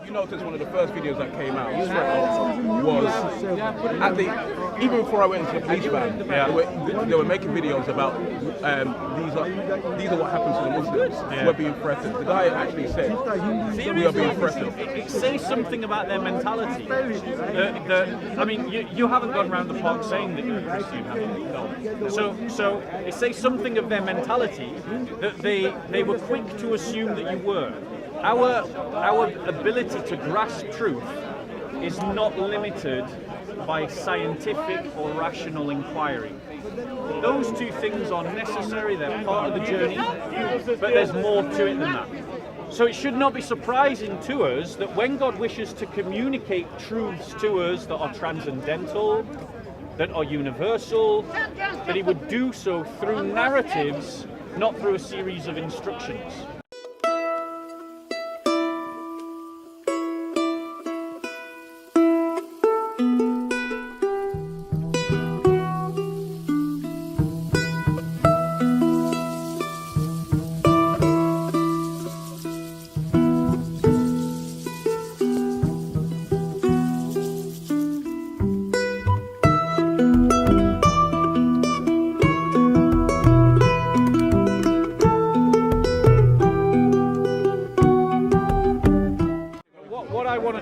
You notice one of the first videos that came out was at the, even before I went into the police van, they were making videos about these are what happens to the Muslims. We're being threatened. The guy actually said we are being threatened. It says something about their mentality. I mean, you haven't gone around the park saying that you're a Christian, have you? No. So it says something of their mentality that they were quick to assume that you were. Our ability to grasp truth is not limited by scientific or rational inquiry. Those two things are necessary, they're part of the journey, but there's more to it than that. So it should not be surprising to us that when God wishes to communicate truths to us that are transcendental, that are universal, that he would do so through narratives, not through a series of instructions.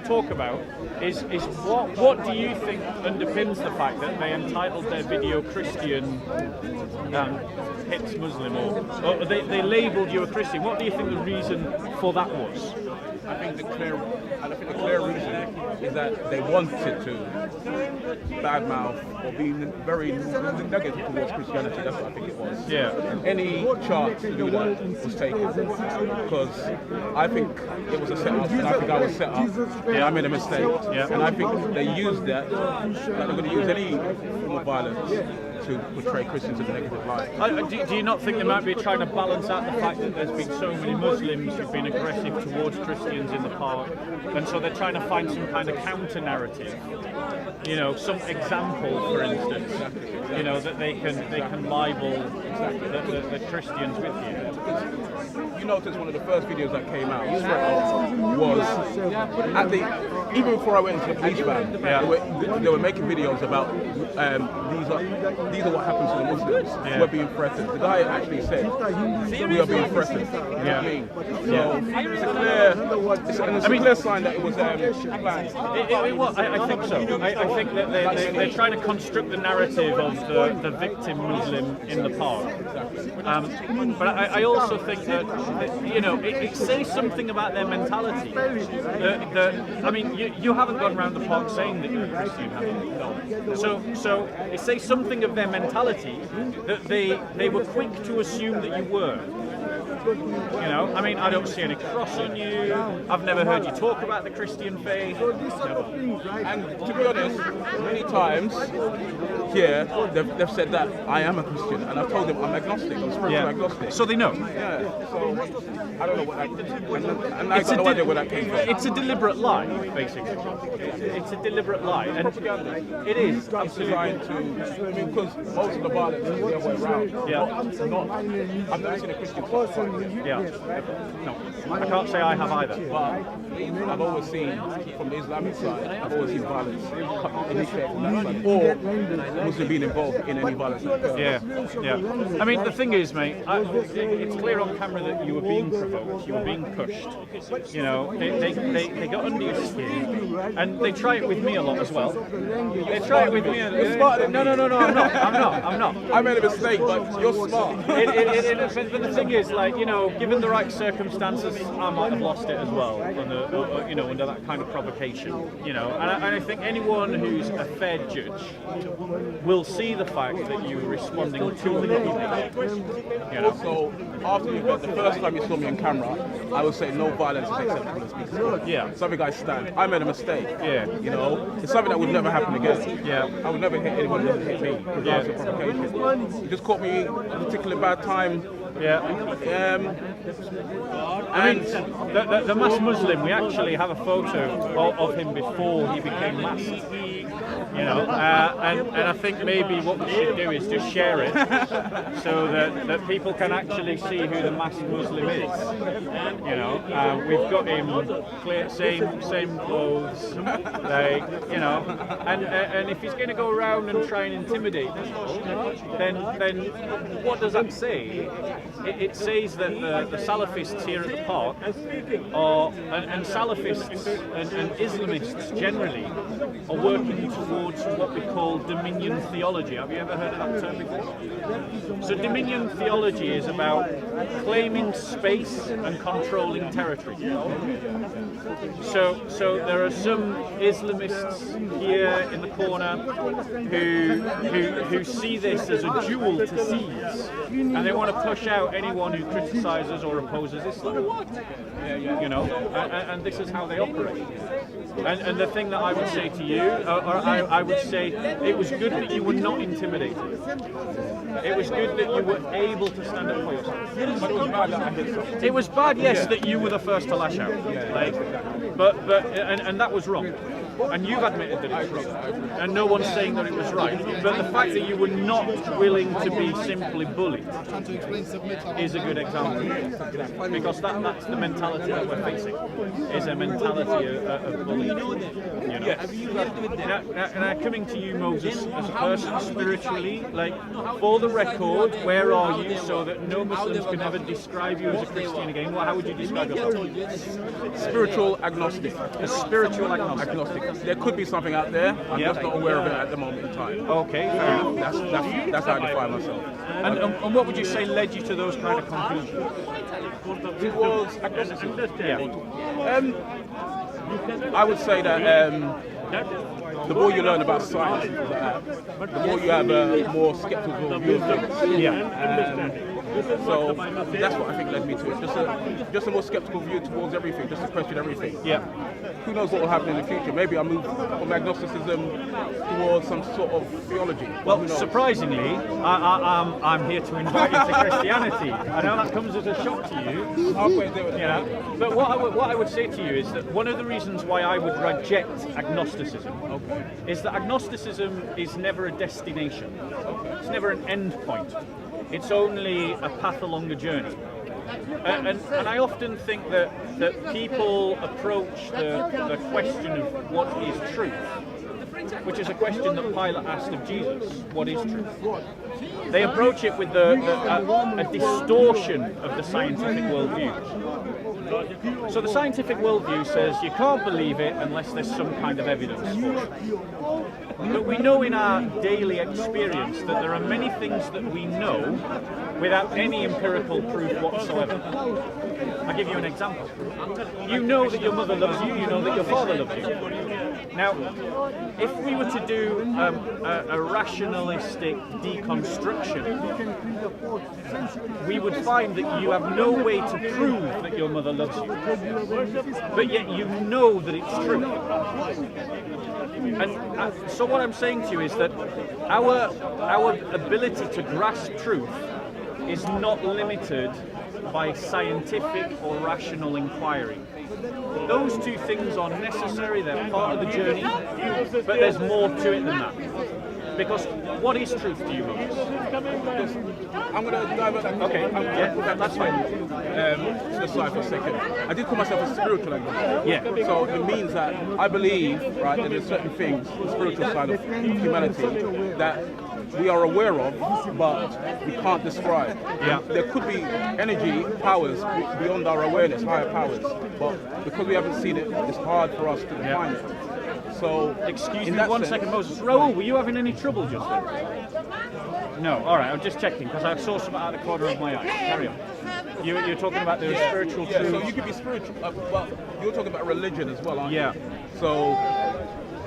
Talk about is what do you think underpins the fact that they entitled their video Christian hits Muslim or they labelled you a Christian? What do you think the reason for that was? I think the clear reason is that they wanted to badmouth or be very negative towards Christianity. That's what I think it was. Yeah. Any chance to do that was taken because I think it was a set-up, and I think I was set up. Yeah. I made a mistake, and I think they used that they're going to use any form of violence to portray Christians in a negative light. Do you not think they might be trying to balance out the fact that there's been so many Muslims who've been aggressive towards Christians in the park, and so they're trying to find some kind of counter-narrative, you know, some example, for instance, you know, that they can libel the Christians with you? You notice one of the first videos that came out was at the, even before I went into the police van, they were making videos about these are what happens to the Muslims. We're being threatened. The guy actually said we are being threatened. You know what I mean? So it's a clear sign that it was planned. I think so. I think that they're trying to construct the narrative of the victim Muslim in the park. But I also think that you know, it says something about their mentality. I mean, you haven't gone around the park saying that you're a Christian, have you? No. So it says something of their mentality that they were quick to assume that you were. You know, I mean, I don't see any cross on you. I've never heard you talk about the Christian faith. And to be honest, many times here they've said that I am a Christian, and I've told them I'm agnostic. I'm spiritual agnostic. So they know. Yeah. So I don't know what that. And I got no idea where that came from. It's a deliberate lie, basically. It's a deliberate lie, and it is absolutely. Because most of the violence is the other way around. Yeah. I've never seen a Christian fight. Yeah. No, I can't say I have either. But I've always seen, from the Islamic side, I've always seen violence initiated from that side, or Muslim being involved in any violence. Yeah. I mean, the thing is, mate, it's clear on camera that you were being provoked, you were being pushed. You know, they got under your skin, and they try it with me a lot as well. They try it with me. No, I'm not. I made a mistake, but you're smart. But the thing is, like, you know, given the right circumstances, I might have lost it as well, under that kind of provocation, you know. And I think anyone who's a fair judge will see the fact that you're responding to the you know. So after you got the first time you saw me on camera, I would say no violence is acceptable in speaking. Yeah. Something I stand. I made a mistake. Yeah. You know, it's something that would never happen again. Yeah. I would never hit anyone who hit me regardless of provocation. You just caught me at a particularly bad time. Yeah. I mean, the masked Muslim, we actually have a photo of him before he became masked. You know, and I think maybe what we should do is just share it so that people can actually see who the masked Muslim is. You know, we've got him clear, same clothes, like, you know, and if he's going to go around and try and intimidate people, then what does that say? It says that the Salafists here at the park are, and Salafists and Islamists generally are working towards what we call dominion theology. Have you ever heard of that term before? So dominion theology is about claiming space and controlling territory. So there are some Islamists here in the corner who see this as a jewel to seize, and they want to push out anyone who criticizes or opposes Islam. You know, and this is how they operate. And the thing that I would say to you, or I would say, it was good that you were not intimidated. It was good that you were able to stand up for yourself. It was bad, yes, that you were the first to lash out. Like, and that was wrong. And you've admitted that it was wrong. And no one's saying that it was right. But the fact that you were not willing to be simply bullied is a good example. Because that's the mentality that we're facing, is a mentality of bullying. You know? Now, coming to you, Moses, as a person spiritually, like, for the record, where are you so that no Muslims can ever describe you as a Christian again? Well, how would you describe yourself? Spiritual agnostic. A spiritual agnostic. There could be something out there. I'm just not aware of it at the moment in time. Okay, fair enough. That's how I define myself. And what would you say led you to those kind of conclusions? It was agnosticism. Yeah. I would say that the more you learn about science, the more you have a more skeptical view of things. Yeah. So that's what I think led me to it. Just a more skeptical view towards everything, just to question everything. Yeah. Who knows what will happen in the future? Maybe I'll move from agnosticism towards some sort of theology. Well, surprisingly, I'm here to invite you to Christianity. I know that comes as a shock to you. Halfway there with But what I would say to you is that one of the reasons why I would reject agnosticism is that agnosticism is never a destination. It's never an end point. It's only a path along a journey. And I often think that people approach the question of what is truth, which is a question that Pilate asked of Jesus, what is truth? They approach it with a distortion of the scientific worldview. So the scientific worldview says you can't believe it unless there's some kind of evidence for it. But we know in our daily experience that there are many things that we know without any empirical proof whatsoever. I'll give you an example. You know that your mother loves you, you know that your father loves you. Now, if we were to do a rationalistic deconstruction, we would find that you have no way to prove that your mother loves you, but yet you know that it's true. And so what I'm saying to you is that our ability to grasp truth is not limited by scientific or rational inquiry. Those two things are necessary, they're part of the journey, but there's more to it than that. Because what is truth to you, Moses? I'm going to divert that. Okay, that's fine. To the side for a second. I did call myself a spiritual agnostic. Yeah. So it means that I believe, right, that there's certain things, the spiritual side of humanity, that we are aware of, but we can't describe. Yeah. There could be energy, powers beyond our awareness, higher powers, but because we haven't seen it, it's hard for us to define it. So, excuse me one second, Moses. Raoul, were you having any trouble just then? No, alright, I'm just checking because I saw something out of the corner of my eye. Carry on. You're talking about the spiritual truth. Yeah, so you could be spiritual, but you're talking about religion as well, aren't you? Yeah. So,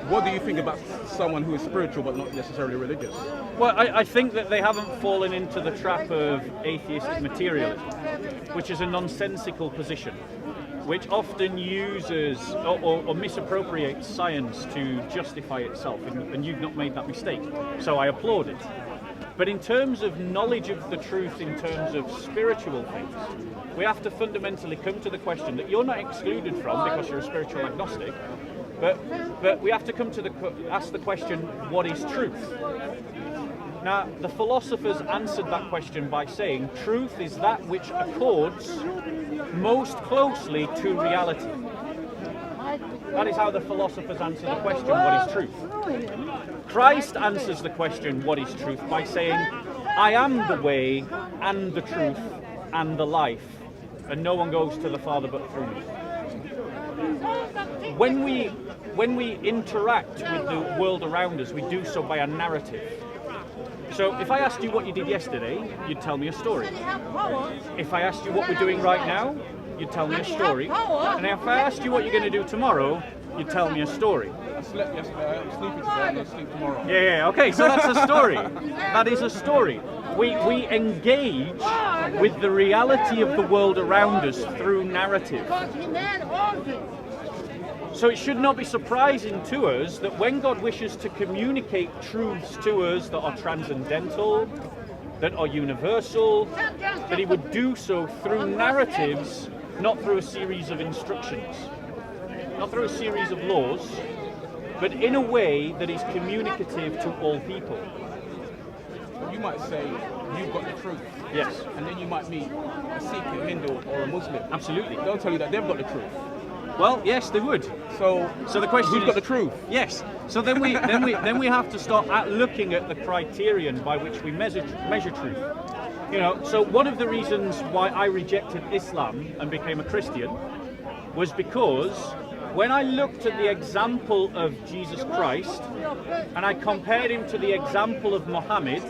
what do you think about someone who is spiritual but not necessarily religious? Well, I think that they haven't fallen into the trap of atheistic materialism, which is a nonsensical position, which often uses or misappropriates science to justify itself, and you've not made that mistake. So I applaud it. But in terms of knowledge of the truth, in terms of spiritual things, we have to fundamentally come to the question that you're not excluded from because you're a spiritual agnostic, but we have to come to ask the question, what is truth? Now, the philosophers answered that question by saying truth is that which accords most closely to reality. That is how the philosophers answer the question, what is truth? Christ answers the question, what is truth, by saying, I am the way and the truth and the life, and no one goes to the Father but through me. When we interact with the world around us, we do so by a narrative. So if I asked you what you did yesterday, you'd tell me a story. If I asked you what we're doing right now, you'd tell me a story. And if I asked you what you're going to do tomorrow, you'd tell me a story. I slept yesterday, I'm sleeping today, I'm going to sleep tomorrow. Yeah, okay, so that's a story. That is a story. We engage with the reality of the world around us through narrative. So it should not be surprising to us that when God wishes to communicate truths to us that are transcendental, that are universal, that he would do so through narratives, not through a series of instructions, not through a series of laws, but in a way that is communicative to all people. You might say, you've got the truth. Yes. And then you might meet a Sikh, a Hindu, or a Muslim. Absolutely. They'll tell you that they've got the truth. Well, yes, they would. So the question who's got the truth? Yes. So then we have to start looking at the criterion by which we measure truth. You know, so one of the reasons why I rejected Islam and became a Christian was because when I looked at the example of Jesus Christ and I compared him to the example of Muhammad,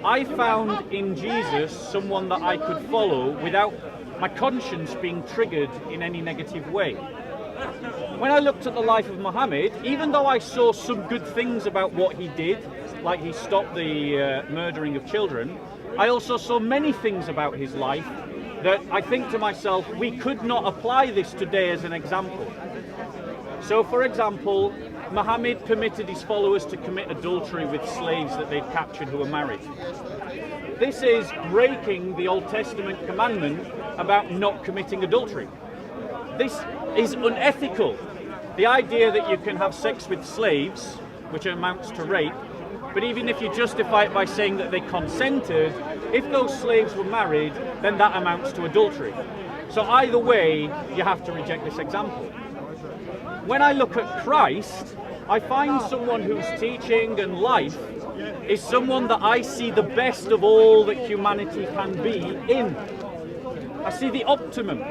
I found in Jesus someone that I could follow without my conscience being triggered in any negative way. When I looked at the life of Muhammad, even though I saw some good things about what he did, like he stopped the murdering of children, I also saw many things about his life that I think to myself, we could not apply this today as an example. So for example, Muhammad permitted his followers to commit adultery with slaves that they'd captured who were married. This is breaking the Old Testament commandment about not committing adultery. This is unethical. The idea that you can have sex with slaves, which amounts to rape, but even if you justify it by saying that they consented, if those slaves were married, then that amounts to adultery. So either way, you have to reject this example. When I look at Christ, I find someone whose teaching and life is someone that I see the best of all that humanity can be in. I see the optimum.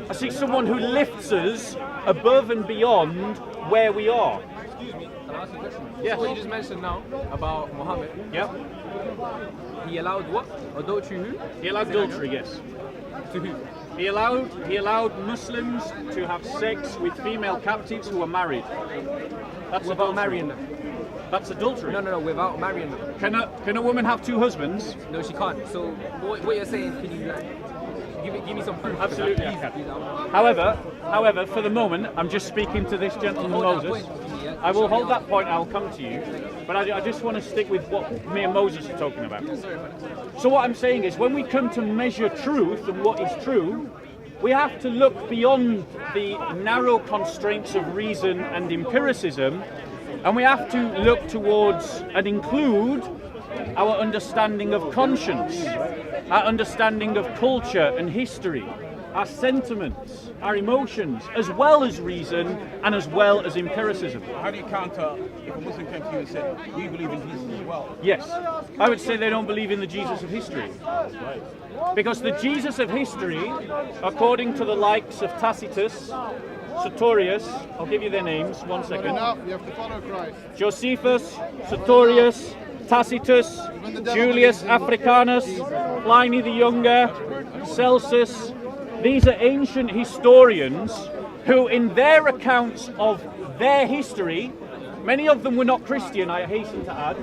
I see someone who lifts us above and beyond where we are. Excuse me, can I ask you a question? Yes. What you just mentioned now about Muhammad. Yep. He allowed what? Adultery who? He allowed adultery, yes. To who? He allowed Muslims to have sex with female captives who were married. That's Without adultery. marrying them. That's adultery. No, without marrying them. Can a woman have two husbands? No, she can't. So what you're saying, can you give me some proof? Absolutely, I can. However, for the moment, I'm just speaking to this gentleman Moses. I will hold that point. I'll come to you, but I just want to stick with what me and Moses are talking about. So what I'm saying is, when we come to measure truth and what is true, we have to look beyond the narrow constraints of reason and empiricism, and we have to look towards and include our understanding of conscience, our understanding of culture and history, our sentiments, our emotions, as well as reason and as well as empiricism. How do you counter if a Muslim came to you and said, we believe in Jesus as well? Yes, I would say they don't believe in the Jesus of history. Because the Jesus of history, according to the likes of Tacitus, Sertorius, I'll give you their names, one second. You have to follow Christ. Josephus, Sertorius, Tacitus, Julius Africanus, Pliny the Younger, Celsus. These are ancient historians who, in their accounts of their history, many of them were not Christian, I hasten to add,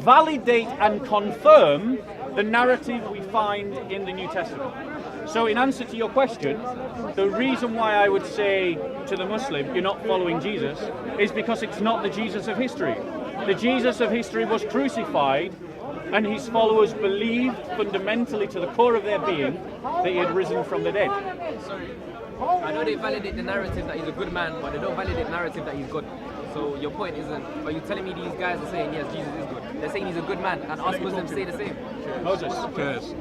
validate and confirm the narrative we find in the New Testament. So in answer to your question, the reason why I would say to the Muslim, you're not following Jesus, is because it's not the Jesus of history. The Jesus of history was crucified, and his followers believed fundamentally to the core of their being that he had risen from the dead. I know they validate the narrative that he's a good man, but they don't validate the narrative that he's good. So your point isn't, are you telling me these guys are saying, yes, Jesus is good? They're saying he's a good man, and us Muslims say the same. Moses, Cheers.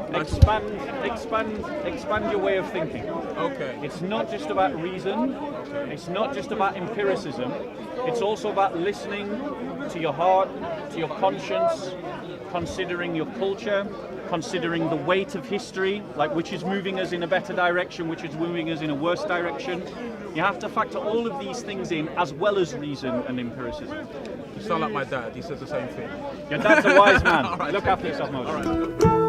expand your way of thinking. Okay. It's not just about reason, it's not just about empiricism, it's also about listening to your heart, to your conscience, considering your culture, considering the weight of history, like which is moving us in a better direction, which is moving us in a worse direction. You have to factor all of these things in, as well as reason and empiricism. You sound like my dad. He says the same thing. Your dad's a wise man. All right, Look after yourself, Moses.